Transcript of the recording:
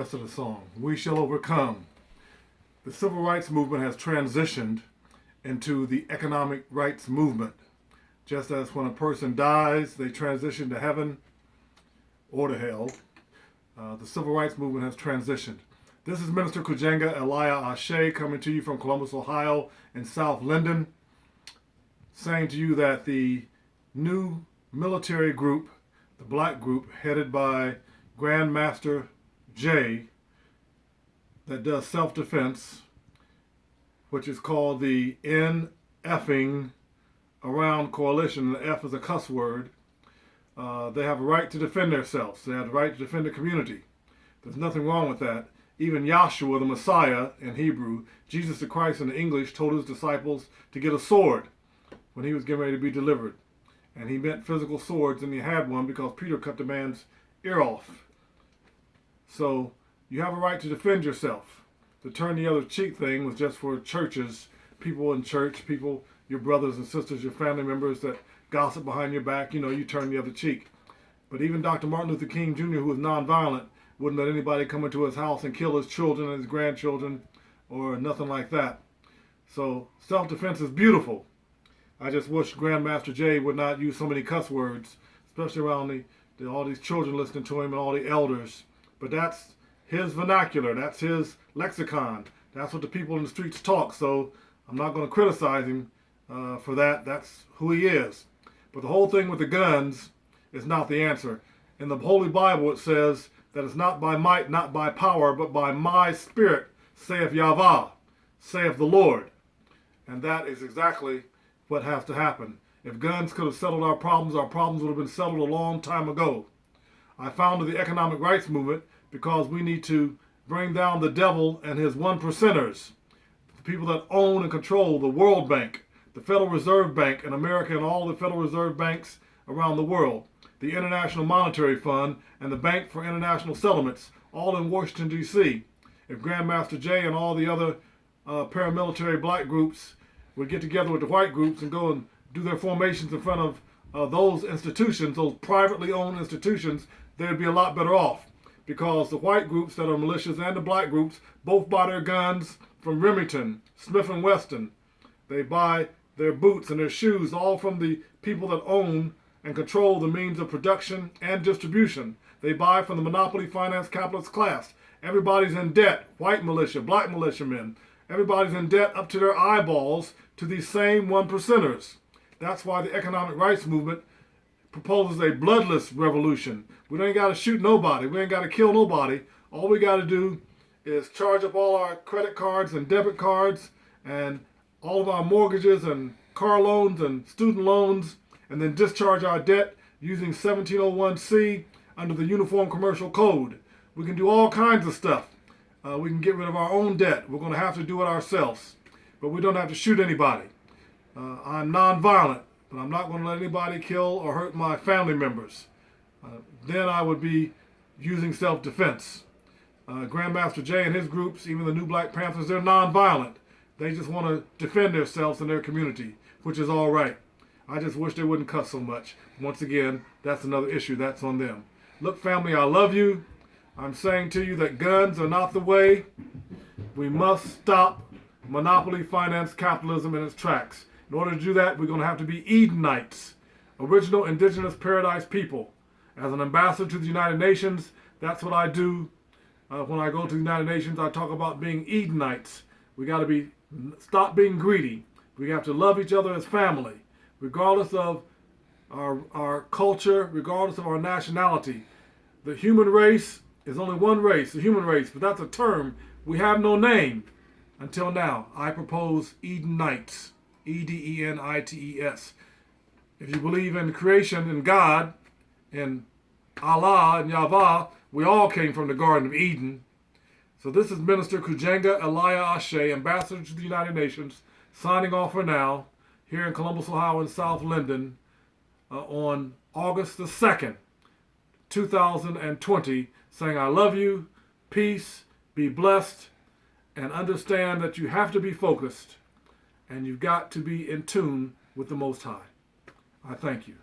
rest of the song. We shall overcome. The civil rights movement has transitioned into the economic rights movement. Just as when a person dies, they transition to heaven or to hell, the civil rights movement has transitioned. This is Minister Kujenga Elia Ashe coming to you from Columbus, Ohio in South Linden, saying to you that the new military group, the black group headed by Grandmaster Jay, that does self-defense, which is called the NFing Around Coalition. The F is a cuss word. They have a right to defend themselves. They have the right to defend the community. There's nothing wrong with that. Even Yahshua, the Messiah in Hebrew, Jesus the Christ in English, told his disciples to get a sword when he was getting ready to be delivered. And he meant physical swords, and he had one because Peter cut the man's ear off. So you have a right to defend yourself. The turn the other cheek thing was just for churches, people in church, people, your brothers and sisters, your family members that gossip behind your back, you turn the other cheek. But even Dr. Martin Luther King Jr., who was nonviolent, wouldn't let anybody come into his house and kill his children and his grandchildren or nothing like that. So self-defense is beautiful. I just wish Grandmaster Jay would not use so many cuss words, especially around all these children listening to him and all the elders. But that's his vernacular. That's his lexicon. That's what the people in the streets talk. So I'm not going to criticize him for that. That's who he is. But the whole thing with the guns is not the answer. In the Holy Bible it says that it's not by might, not by power, but by my spirit, saith Yahweh, saith the Lord. And that is exactly what has to happen. If guns could have settled our problems would have been settled a long time ago. I founded the economic rights movement because we need to bring down the devil and his one percenters, the people that own and control the World Bank, the Federal Reserve Bank in America and all the Federal Reserve Banks around the world, the International Monetary Fund, and the Bank for International Settlements, all in Washington, D.C. If Grandmaster Jay and all the other paramilitary black groups would get together with the white groups and go and do their formations in front of those institutions, those privately owned institutions, they'd be a lot better off. Because the white groups that are militias and the black groups both buy their guns from Remington, Smith & Wesson. They buy their boots and their shoes all from the people that own and control the means of production and distribution. They buy from the monopoly finance capitalist class. Everybody's in debt. White militia, black militiamen. Everybody's in debt up to their eyeballs to these same one percenters. That's why the economic rights movement proposes a bloodless revolution. We ain't got to shoot nobody. We ain't got to kill nobody. All we got to do is charge up all our credit cards and debit cards and all of our mortgages and car loans and student loans, and then discharge our debt using 1701C under the Uniform Commercial Code. We can do all kinds of stuff. We can get rid of our own debt. We're going to have to do it ourselves. But we don't have to shoot anybody. I'm nonviolent, but I'm not going to let anybody kill or hurt my family members. Then I would be using self-defense. Grandmaster Jay and his groups, even the New Black Panthers, they're nonviolent. They just want to defend themselves and their community, which is all right. I just wish they wouldn't cuss so much. Once again, that's another issue. That's on them. Look, family, I love you. I'm saying to you that guns are not the way. We must stop monopoly finance capitalism in its tracks. In order to do that, we're going to have to be Edenites, original indigenous paradise people. As an ambassador to the United Nations, that's what I do. When I go to the United Nations, I talk about being Edenites. We got to stop being greedy. We have to love each other as family, regardless of our culture, regardless of our nationality. The human race is only one race, the human race, but that's a term. We have no name until now. I propose Edenites, Edenites. If you believe in creation and God, in Allah and Yahweh, we all came from the Garden of Eden. So this is Minister Kujenga Elia Ashe, Ambassador to the United Nations, signing off for now here in Columbus, Ohio in South Linden on August the 2nd, 2020, saying I love you, peace, be blessed, and understand that you have to be focused and you've got to be in tune with the Most High. I thank you.